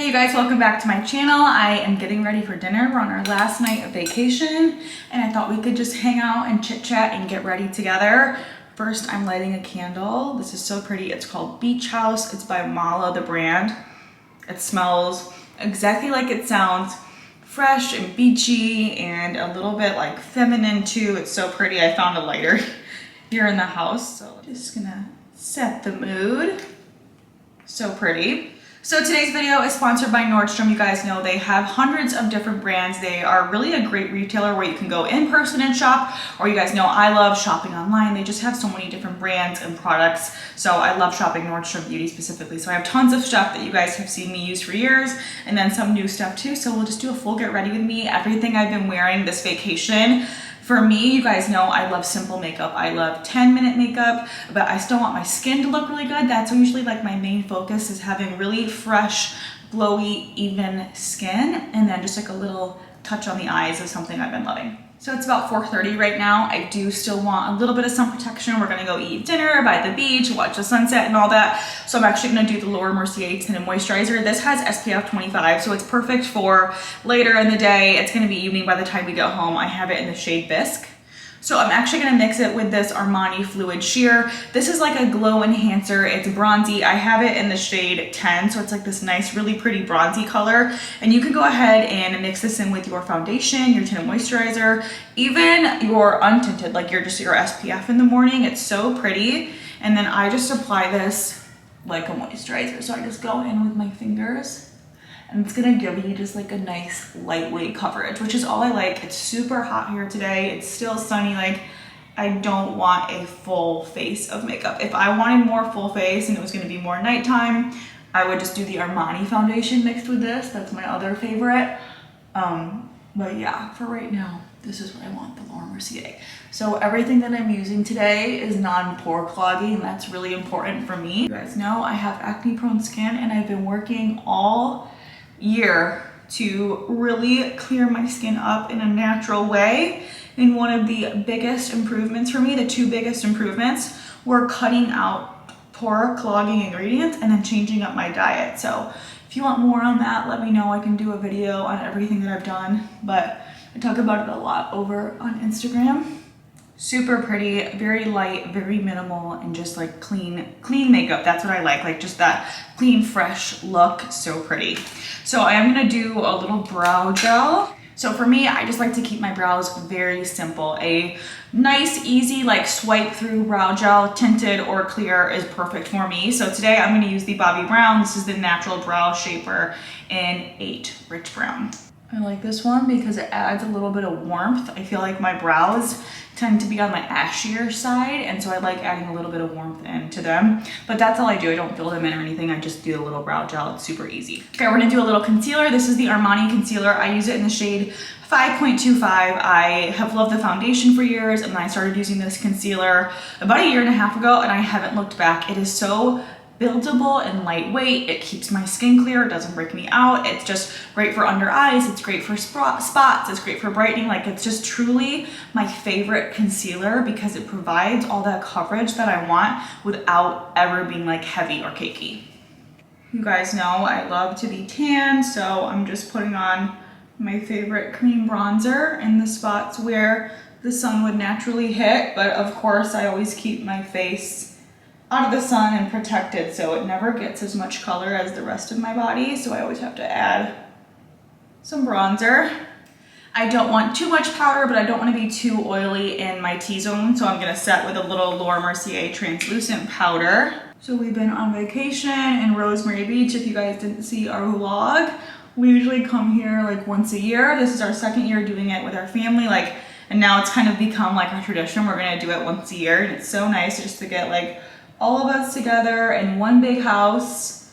you guys, welcome back to my channel. I am getting ready for dinner. We're on our last night of vacation and I thought we could just hang out and chit chat and get ready together. First, I'm lighting a candle. This is so pretty. It's called Beach House. It's by Mala, the brand. It smells exactly like it sounds, fresh and beachy and a little bit like feminine too. It's so pretty. I found a lighter here in the house. So just gonna set the mood. So pretty. So today's video is sponsored by Nordstrom. You guys know they have hundreds of different brands. They are really a great retailer where you can go in person and shop, or you guys know I love shopping online. They just have so many different brands and products. So I love shopping Nordstrom Beauty specifically. So I have tons of stuff that you guys have seen me use for years and then some new stuff too. So we'll just do a full get ready with me. Everything I've been wearing this vacation. For me, you guys know I love simple makeup. I love 10-minute makeup, but I still want my skin to look really good. That's usually like my main focus, is having really fresh, glowy, even skin, and then just like a little touch on the eyes is something I've been loving. So it's about 4:30 right now. I do still want a little bit of sun protection. We're gonna go eat dinner by the beach, watch the sunset and all that. So I'm actually gonna do the Laura Mercier Tinted Moisturizer. This has SPF 25, so it's perfect for later in the day. It's gonna be evening by the time we get home. I have it in the shade Bisque. So I'm actually gonna mix it with this Armani Fluid Sheer. This is like a glow enhancer. It's bronzy. I have it in the shade 10, so it's like this nice, really pretty bronzy color. And you can go ahead and mix this in with your foundation, your tinted moisturizer, even your untinted, like your SPF in the morning. It's so pretty. And then I just apply this like a moisturizer. So I just go in with my fingers. And it's gonna give you just like a nice lightweight coverage, which is all I like. It's super hot here today. It's still sunny. Like, I don't want a full face of makeup. If I wanted more full face and it was gonna be more nighttime, I would just do the Armani foundation mixed with this. That's my other favorite. But yeah, for right now, this is what I want, the Laura Mercier. So everything that I'm using today is non-pore clogging, and that's really important for me. You guys know I have acne prone skin and I've been working all year to really clear my skin up in a natural way. And one of the biggest improvements for me, the two biggest improvements, were cutting out pore clogging ingredients and then changing up my diet. So if you want more on that, let me know. I can do a video on everything that I've done, but I talk about it a lot over on Instagram. Super pretty, very light, very minimal, and just like clean makeup. That's what I like just that clean, fresh look. So pretty. So I am gonna do a little brow gel. So for me, I just like to keep my brows very simple. A nice, easy, like swipe through brow gel, tinted or clear, is perfect for me. So today I'm gonna use the Bobbi Brown. This is the Natural Brow Shaper in 8 Rich Brown. I like this one because it adds a little bit of warmth. I feel like my brows tend to be on my ashier side, and so I like adding a little bit of warmth into them. But that's all I do. I don't fill them in or anything. I just do a little brow gel. It's super easy. Okay, we're gonna do a little concealer. This is the Armani concealer. I use it in the shade 5.25. I have loved the foundation for years, and then I started using this concealer about 1.5 years ago, and I haven't looked back. It is so buildable and lightweight. It keeps my skin clear. It doesn't break me out. It's just great for under eyes. It's great for spots. It's great for brightening. Like, it's just truly my favorite concealer because it provides all that coverage that I want without ever being like heavy or cakey. You guys know I love to be tan, so I'm just putting on my favorite cream bronzer in the spots where the sun would naturally hit. But of course, I always keep my face out of the sun and protected, so it never gets as much color as the rest of my body. So I always have to add some bronzer. I don't want too much powder, but I don't want to be too oily in my T-zone, so I'm gonna set with a little Laura Mercier translucent powder. So we've been on vacation in Rosemary Beach. If you guys didn't see our vlog, we usually come here like once a year. This is our 2nd year doing it with our family, and now it's kind of become like a tradition. We're gonna do it once a year, and it's so nice just to get like all of us together in one big house.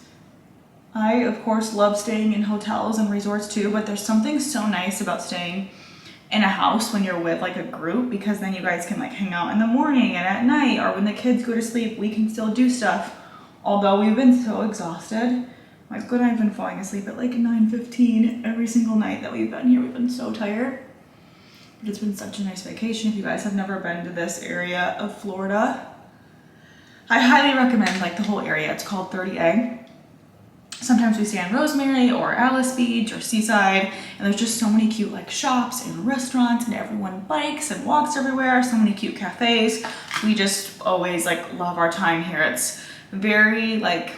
I, of course, love staying in hotels and resorts too, but there's something so nice about staying in a house when you're with like a group, because then you guys can like hang out in the morning and at night, or when the kids go to sleep, we can still do stuff. Although we've been so exhausted. My husband and I have been falling asleep at like 9:15 every single night that we've been here. We've been so tired. But it's been such a nice vacation. If you guys have never been to this area of Florida, I highly recommend like the whole area. It's called 30A. Sometimes we stay on Rosemary or Alice Beach or Seaside, and there's just so many cute like shops and restaurants, and everyone bikes and walks everywhere. So many cute cafes. We just always like love our time here. It's very like,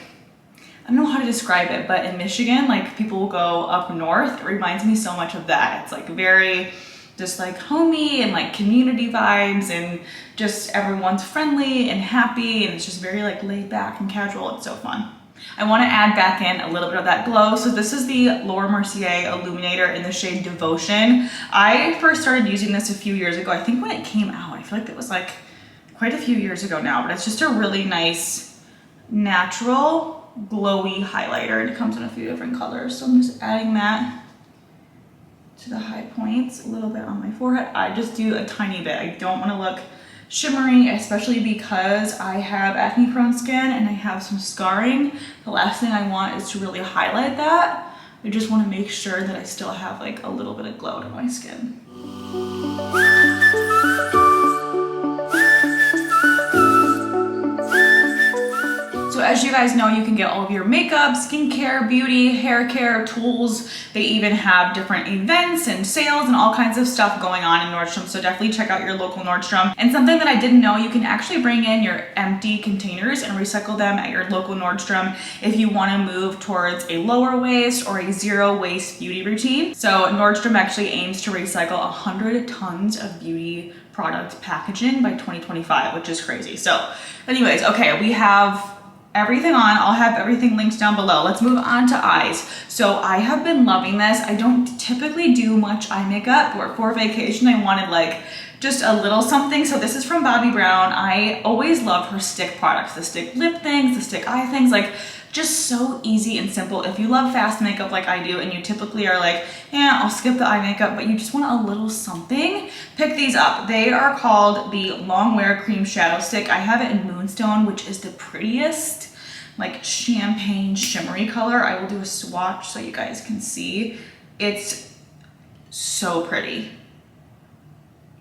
I don't know how to describe it, but in Michigan, like people will go up north. It reminds me so much of that. It's like very just like homey and like community vibes, and just everyone's friendly and happy, and it's just very like laid back and casual. It's so fun. I want to add back in a little bit of that glow. So this is the Laura Mercier Illuminator in the shade Devotion. I first started using this a few years ago. I think when it came out, I feel like it was like quite a few years ago now, but it's just a really nice natural glowy highlighter, and it comes in a few different colors. So I'm just adding that to the high points, a little bit on my forehead. I just do a tiny bit. I don't want to look shimmery, especially because I have acne prone skin and I have some scarring. The last thing I want is to really highlight that. I just want to make sure that I still have like a little bit of glow to my skin. So as you guys know, you can get all of your makeup, skincare, beauty, hair care, tools. They even have different events and sales and all kinds of stuff going on in Nordstrom. So definitely check out your local Nordstrom. And something that I didn't know, you can actually bring in your empty containers and recycle them at your local Nordstrom if you want to move towards a lower waste or a zero waste beauty routine. So Nordstrom actually aims to recycle 100 tons of beauty product packaging by 2025, which is crazy. So anyways, okay, we have everything on. I'll have everything linked down below. Let's move on to eyes. So I have been loving this. I don't typically do much eye makeup, but for vacation I wanted like just a little something. So this is from Bobbi Brown. I always loved her stick products, the stick lip things, the stick eye things, like just so easy and simple. If you love fast makeup like I do, and you typically are like, yeah, I'll skip the eye makeup, but you just want a little something, pick these up. They are called the Long Wear Cream Shadow Stick. I have it in Moonstone, which is the prettiest like champagne shimmery color. I will do a swatch so you guys can see. It's so pretty.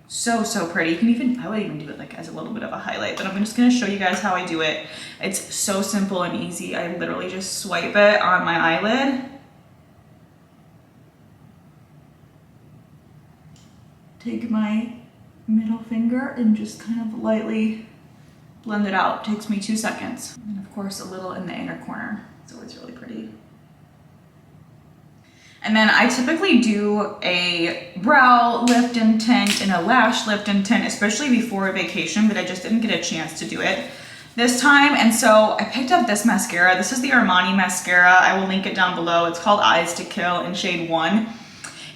So pretty. You can even, I would even do it like as a little bit of a highlight, but I'm just gonna show you guys how I do it. It's so simple and easy. I literally just swipe it on my eyelid. Take my middle finger and just kind of lightly blend it out. It takes me 2 seconds. And of course a little in the inner corner. So it's really pretty. And then I typically do a brow lift and tint and a lash lift and tint, especially before a vacation, but I just didn't get a chance to do it this time. And so I picked up this mascara. This is the Armani mascara. I will link it down below. It's called Eyes to Kill in shade 1.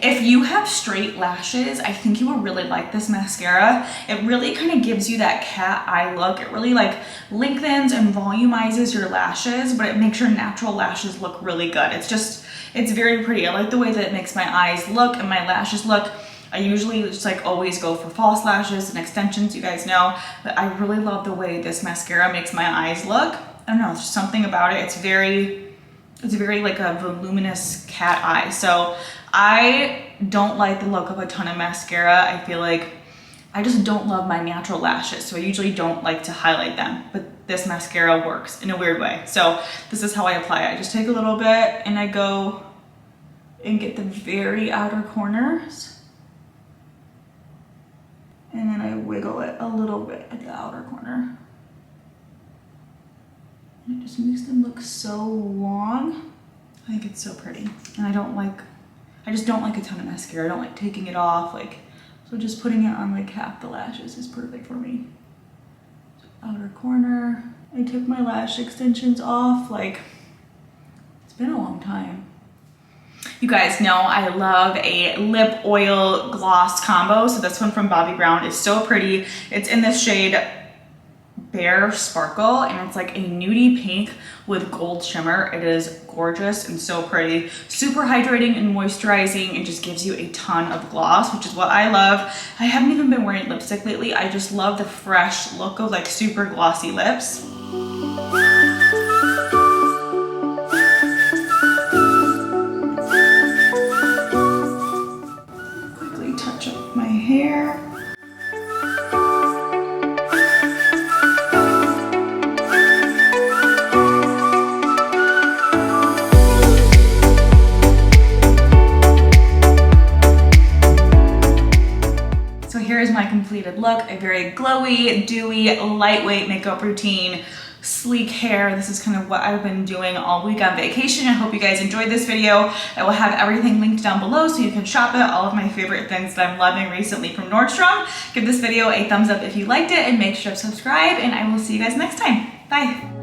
If you have straight lashes, I think you will really like this mascara. It really kind of gives you that cat eye look. It really like lengthens and volumizes your lashes, but it makes your natural lashes look really good. It's very pretty. I like the way that it makes my eyes look and my lashes look. I usually just like always go for false lashes and extensions, you guys know, but I really love the way this mascara makes my eyes look. I don't know, it's just something about it. It's very like a voluminous cat eye. So I don't like the look of a ton of mascara. I feel like I just don't love my natural lashes, so I usually don't like to highlight them, but this mascara works in a weird way. So this is how I apply it. I just take a little bit and I go and get the very outer corners, and then I wiggle it a little bit at the outer corner. And it just makes them look so long. I think it's so pretty. And I just don't like a ton of mascara. I don't like taking it off. So just putting it on like half the lashes is perfect for me. So outer corner. I took my lash extensions off. It's been a long time. You guys know I love a lip oil gloss combo. So this one from Bobbi Brown is so pretty. It's in this shade Bare Sparkle, and it's like a nudie pink with gold shimmer. It is gorgeous and so pretty. Super hydrating and moisturizing, and just gives you a ton of gloss, which is what I love. I haven't even been wearing lipstick lately. I just love the fresh look of like super glossy lips. Quickly touch up my hair. here is my completed look. A very glowy, dewy, lightweight makeup routine, sleek hair. This is kind of what I've been doing all week on vacation. I hope you guys enjoyed this video. I will have everything linked down below so you can shop it. All of my favorite things that I'm loving recently from Nordstrom. Give this video a thumbs up if you liked it and make sure to subscribe, and I will see you guys next time. Bye.